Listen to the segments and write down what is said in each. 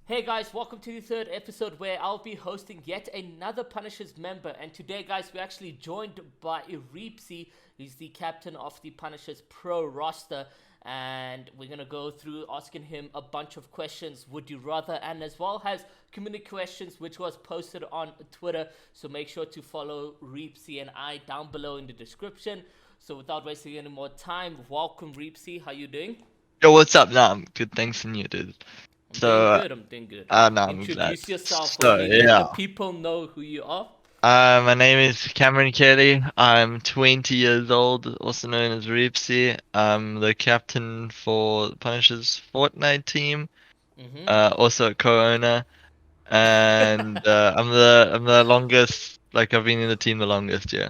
Hey guys, welcome to the third episode where I'll be hosting yet another Punishers member. And today, guys, we're actually joined by Reapsii. He's the captain of the Punishers Pro roster. And we're going to go through asking him a bunch of questions, would you rather, and as well as community questions, which was posted on Twitter. So make sure to follow Reapsii and I down below in the description. So without wasting any more time, welcome Reapsii. How you doing? Yo, what's up? Nah, I'm good. Thanks and you, dude. I'm doing So, good. I'm doing good. nah, I'm glad. Introduce yourself for So, me. Let the yeah. people know who you are. My name is Cameron Kelly. I'm 20 years old, also known as Reapsii. I'm the captain for Punishers Fortnite team. Mm-hmm. Also a co-owner, and I'm the longest. Like I've been in the team the longest. Yeah.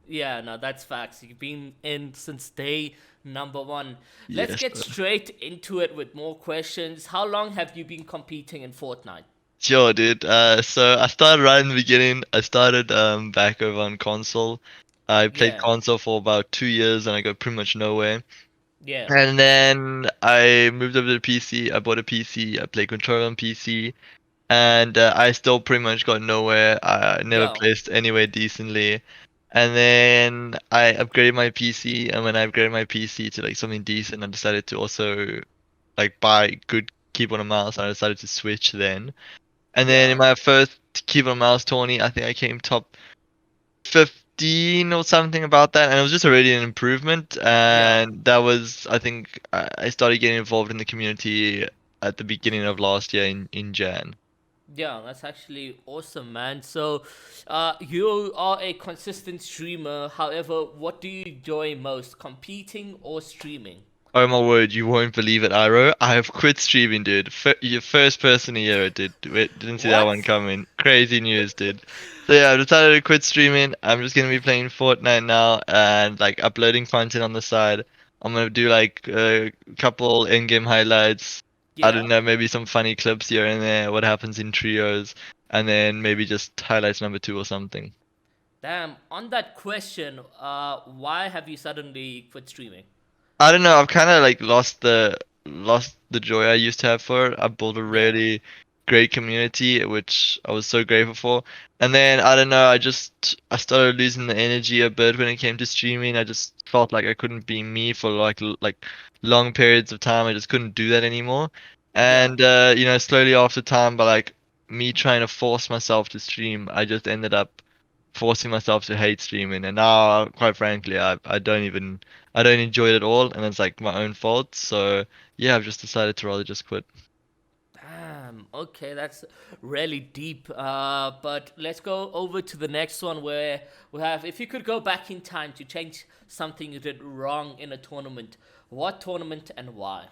Yeah, no, that's facts. You've been in since day number one. Let's Yes. get straight into it with more questions. How long have you been competing in Fortnite? Sure, dude. So I started right in the beginning. I started back over on console. I played Yeah, console for about 2 years and I got pretty much nowhere. yeah, And then I moved over to PC. I bought a PC. I played controller on PC, and I still pretty much got nowhere. I never yeah, placed anywhere decently. And then I upgraded my PC, and when I upgraded my PC to like something decent, I decided to also like buy good keyboard and mouse. I decided to switch then. And then in yeah, my first keyboard and mouse tourney, I think I came top 15 or something about that, and it was just already an improvement. yeah. And that was, I think, I started getting involved in the community at the beginning of last year in Jan. Yeah, that's actually awesome, man. So, you are a consistent streamer. However, what do you enjoy most, competing or streaming? Oh my word, you won't believe it, Iro. I have quit streaming, dude. You're first person to hear it, dude. Didn't see that one What? coming. Crazy news, dude. So yeah, I decided to quit streaming. I'm just gonna be playing Fortnite now and like uploading content on the side. I'm gonna do like a couple in-game highlights. I don't Yeah. know, maybe some funny clips here and there, what happens in trios, and then maybe just highlights number two or something. Damn. On that question, why have you suddenly quit streaming? I don't know. I've kind of like lost the joy I used to have for it. I built a Yeah. really great community, which I was so grateful for. And then I don't know. I started losing the energy a bit when it came to streaming. I just felt like I couldn't be me for like long periods of time. I just couldn't do that anymore. Yeah. And slowly after time, by like me trying to force myself to stream, I just ended up forcing myself to hate streaming. And now, quite frankly, I don't enjoy it at all, and it's like my own fault. So yeah, I've just decided to rather just quit. Damn. Okay, that's really deep. But let's go over to the next one where we have if you could go back in time to change something you did wrong in a tournament, what tournament and why?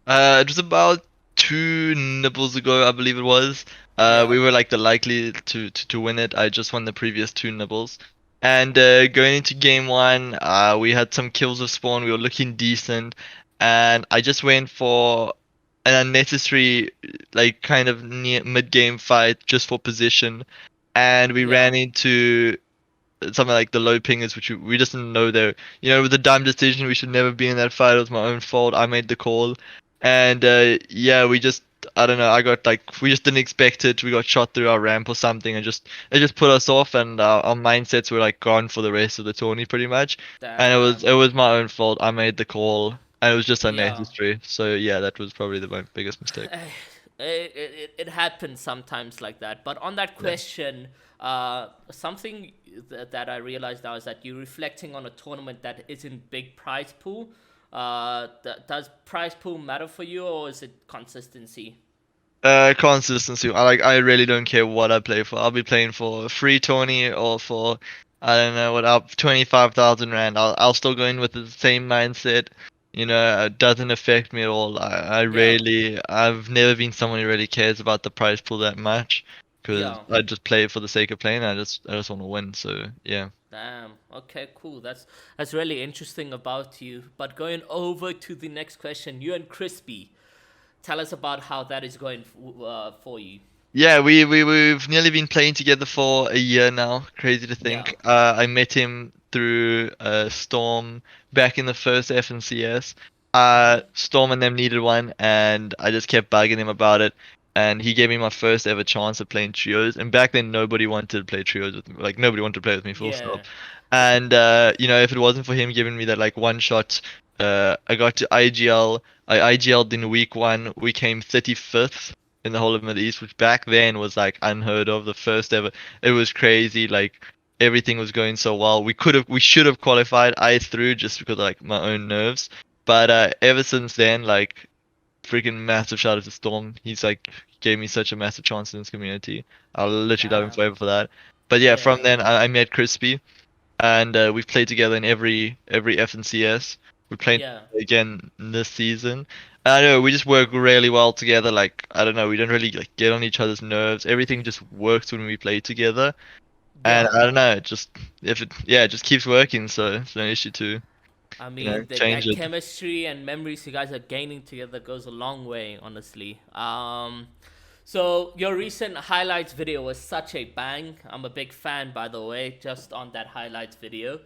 It was about two nibbles ago, I believe it was. Yeah. We were like the likely to win it. I just won the previous two nibbles. And going into game one, we had some kills of spawn. We were looking decent, and I just went for an unnecessary, like kind of near mid-game fight just for position, and we Yeah. ran into something like the low pingers, which we just didn't know there. It was a dumb decision. We should never be in that fight. It was my own fault. I made the call, and yeah, I don't know. I got like we just didn't expect it. We got shot through our ramp or something, and just it just put us off, and our mindsets were like gone for the rest of the tourney pretty much. And it Damn. was my own fault. I made the call, and it was just Yeah. unnecessary. So yeah, that was probably my biggest mistake. It happens sometimes like that. But on that Yeah. question, something that I realized now is that you're reflecting on a tournament that isn't big prize pool. Does prize pool matter for you, or is it consistency? Consistency. I really don't care what I play for. I'll be playing for a free tourney or for I don't know what up 25,000 rand. I'll still go in with the same mindset. It doesn't affect me at all. Yeah, I've never been someone who really cares about the prize pool that much because yeah. I just play it for the sake of playing. I just want to win. So yeah. Damn. Okay, cool. That's really interesting about you. But going over to the next question, you and Crispy, tell us about how that is going for you. Yeah, we've nearly been playing together for a year now. Crazy to Yeah, think. I met him through Storm back in the first FNCS. mm-hmm. Storm and them needed one, and I just kept bugging him about it. and he gave me my first ever chance of playing trios. And back then, nobody wanted to play trios with me. Like nobody wanted to play with me, full Yeah. stop. And if it wasn't for him giving me that like one shot, I got to IGL. I IGL'd in week 1. We came 35th in the whole of Middle East, which back then was like unheard of. The first ever. It was crazy. Like everything was going so well. We should have qualified. I threw just because of, like my own nerves. But ever since then, like freaking massive shout out to Storm. He's like gave me such a massive chance in this community. I'll literally love him Damn. forever for that. But yeah, from Yeah. then I met Krispy, and we've played together in every F and CS. We played Yeah. again this season. And I know we just work really well together. Like I don't know, we don't really like get on each other's nerves. Everything just works when we play together. And Yeah. I don't know, it just it just keeps working. So it's no issue to I mean, change that it. chemistry and memories you guys are gaining together goes a long way, honestly. So your recent highlights video was such a bang. I'm a big fan, by the way, just on that highlights video.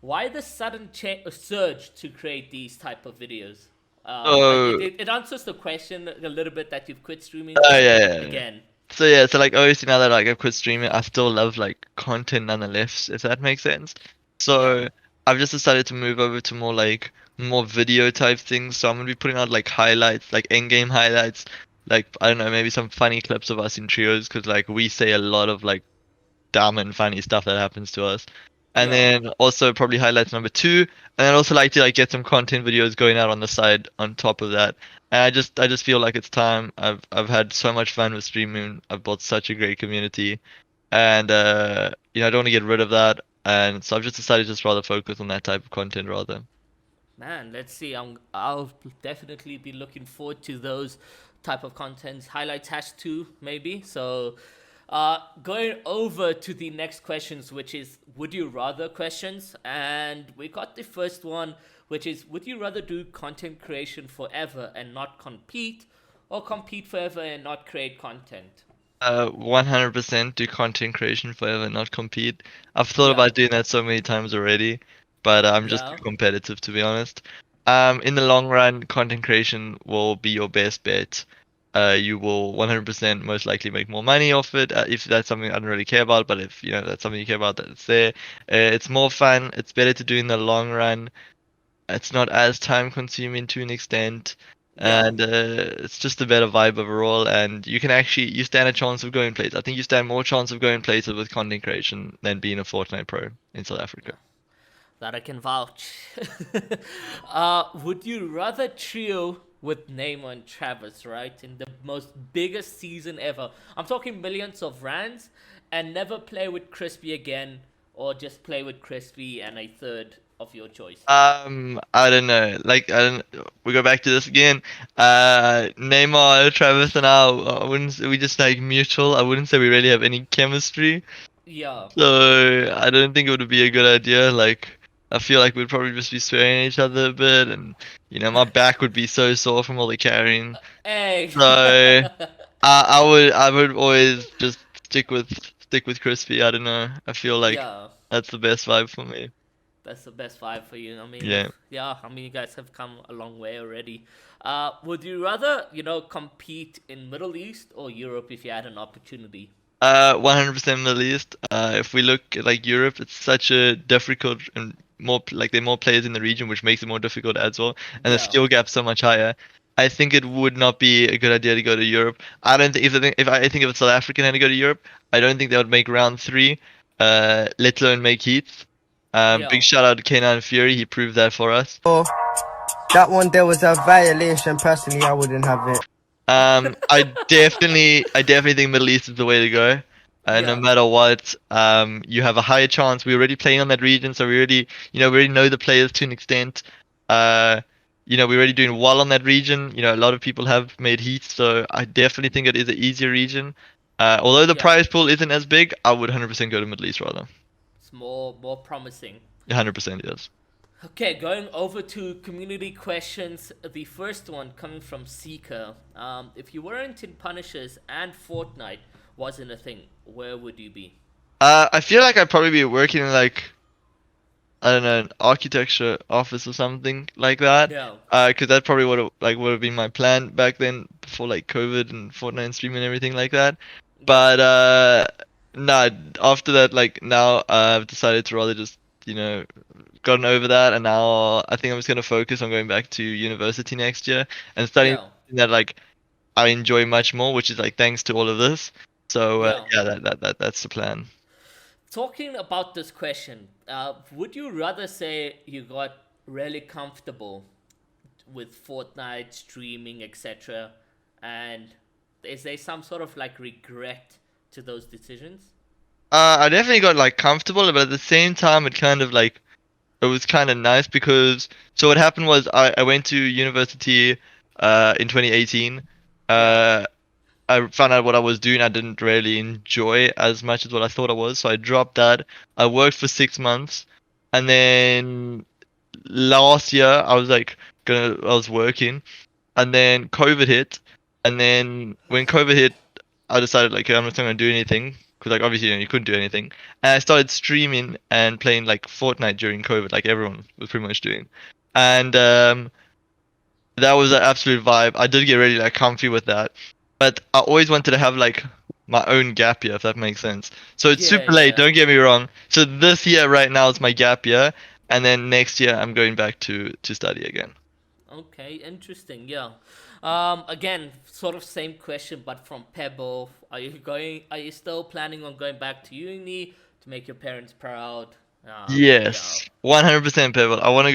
Why the sudden surge to create these type of videos? Like So it answers the question a little bit that you've quit streaming, oh but yeah. again, So like obviously now that like I've quit streaming, I still love like content nonetheless, if that makes sense. yeah, So I've just decided to move over to more video type things. So I'm gonna be putting out like highlights, like end game highlights, like I don't know, maybe some funny clips of us in trios, because like we say a lot of like dumb and funny stuff that happens to us. And yeah. then also probably highlights number 2, and I'd also like to like get some content videos going out on the side on top of that. And I just feel like it's time. I've had so much fun with streaming. I've built such a great community, and I don't want to get rid of that. And so I've just decided to just rather focus on that type of content rather. Man, let's see. I'll definitely be looking forward to those type of contents. Highlights hash two maybe. So, going over to the next questions, which is would you rather questions, and we got the first one, which is would you rather do content creation forever and not compete, or compete forever and not create content? 100% do content creation forever, not compete. I've thought Yeah, about doing that so many times already, but I'm just too yeah, competitive to be honest. In the long run, content creation will be your best bet. You will 100% most likely make more money off it, if that's something I don't really care about, but if that's something you care about, that it's there. It's more fun. It's better to do in the long run. It's not as time consuming to an extent, yeah. and it's just a better vibe overall. And you stand a chance of going places. I think you stand more chance of going places with content creation than being a Fortnite pro in South Africa. That I can vouch. Would you rather trio with Neymar and Travis, right? In the most biggest season ever. I'm talking millions of rands, and never play with Krispy again, or just play with Krispy and a third of your choice. I don't know. Like, I don't. We go back to this again. Neymar, Travis, and I wouldn't. We just like mutual. I wouldn't say we really have any chemistry. Yeah. So I don't think it would be a good idea. Like, I feel like we'd probably just be swearing at each other a bit, and my back would be so sore from all the carrying. Hey. So I would always just stick with Crispy. I don't know. I feel like Yeah. that's the best vibe for me. That's the best vibe for you. I mean, Yeah. yeah, I mean, you guys have come a long way already. Would you rather, compete in Middle East or Europe if you had an opportunity? 100% Middle East. If we look at like Europe, it's such a difficult and more like there are more players in the region, which makes it more difficult as well, and the Yeah. skill gap's so much higher. I think it would not be a good idea to go to Europe. I don't think if South African had to go to Europe, I don't think they would make round 3, let alone make heats. Big Yeah. shout out to K9 Fury, he proved that for us. Oh, that one there was a violation. Personally, I wouldn't have it. I definitely think Middle East is the way to go. No Yeah. matter what, you have a higher chance. We're already playing on that region, so we already know the players to an extent. We're already doing well on that region. A lot of people have made heat, so I definitely think it is an easier region. Although the Yeah. prize pool isn't as big, I would 100% go to Middle East rather. It's more promising. 100% yes. Okay, going over to community questions. The first one coming from Seeker. If you weren't in Punishers and Fortnite wasn't a thing, where would you be? I feel like I'd probably be working in like I don't know, an architecture office or something like that. Yeah. Because that probably would have been my plan back then before like COVID and Fortnite streaming and everything like that. Yeah. But nah, after that, like now I've decided to rather just gotten over that, and now I think I'm just gonna focus on going back to university next year and studying Yeah. something that like I enjoy much more, which is like thanks to all of this. So Yeah. yeah, that's the plan. Talking about this question, would you rather say you got really comfortable with Fortnite streaming, etc., and is there some sort of like regret to those decisions? I definitely got like comfortable, but at the same time, it was kind of nice because so what happened was I went to university in 2018. Yeah. Uh, I found out what I was doing. I didn't really enjoy as much as what I thought I was, so I dropped that. I worked for 6 months, and then last year I was working, and then COVID hit, and then when COVID hit, I decided like, okay, I'm not gonna do anything because like obviously you couldn't do anything, and I started streaming and playing like Fortnite during COVID, like everyone was pretty much doing, and that was an absolute vibe. I did get really like comfy with that, but I always wanted to have like my own gap year, if that makes sense. So it's Yeah, super late. yeah. Don't get me wrong. So this year right now is my gap year, and then next year I'm going back to study again. Okay, interesting. Yeah. Again, sort of same question, but from Pebble. Are you still planning on going back to uni to make your parents proud? Yeah. Yes, 100% pivot. I want to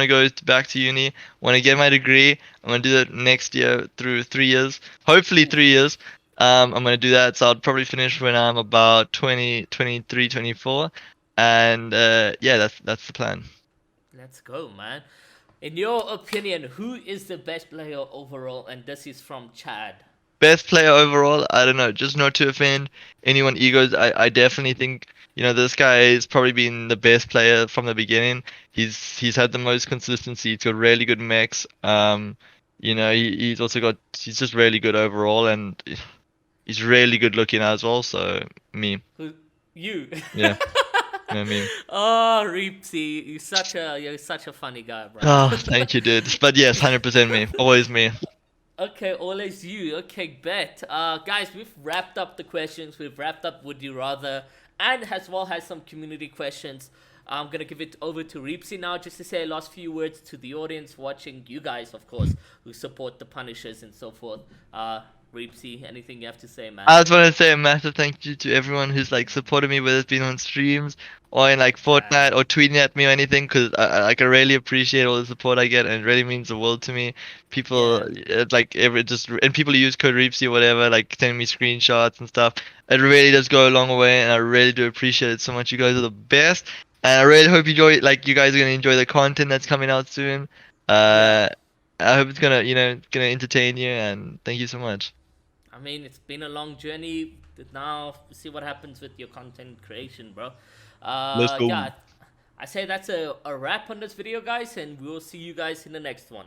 go back to uni. I want to get my degree. I'm going to do that next year through 3 years. Hopefully Oof. 3 years. I'm going to do that. So I'll probably finish when I'm about 20, 23, 24. And yeah, that's the plan. Let's go, man. In your opinion, who is the best player overall? And this is from Chad. Best player overall, I don't know, just not to offend anyone egos. I definitely think, this guy has probably been the best player from the beginning. He's had the most consistency. He's got really good mechs. He's just really good overall, and he's really good looking as well. So me, Who? You. yeah, me. Oh, Reapsii, you're such a funny guy, bro. Oh, thank you, dude. But yes, 100% me, always me. Okay, always you. Okay, bet. Guys, we've wrapped up the questions. We've wrapped up Would You Rather, and as well has some community questions. I'm gonna give it over to Reapsii now, just to say a last few words to the audience watching. You guys, of course, who support the Punishers and so forth. Reapsii, anything you have to say, man? I just want to say a massive thank you to everyone who's like supported me, whether it's been on streams or in like Fortnite or tweeting at me or anything, because I really appreciate all the support I get, and it really means the world to me. People like every just and people who use code Reapsy or whatever, like sending me screenshots and stuff. It really does go a long way, and I really do appreciate it so much. You guys are the best, and I really hope you guys are gonna enjoy the content that's coming out soon. Yeah. Uh, I hope it's gonna entertain you, and thank you so much. I mean, it's been a long journey. Now, see what happens with your content creation, bro. Let's go. Yeah, I say that's a wrap on this video, guys, and we'll see you guys in the next one.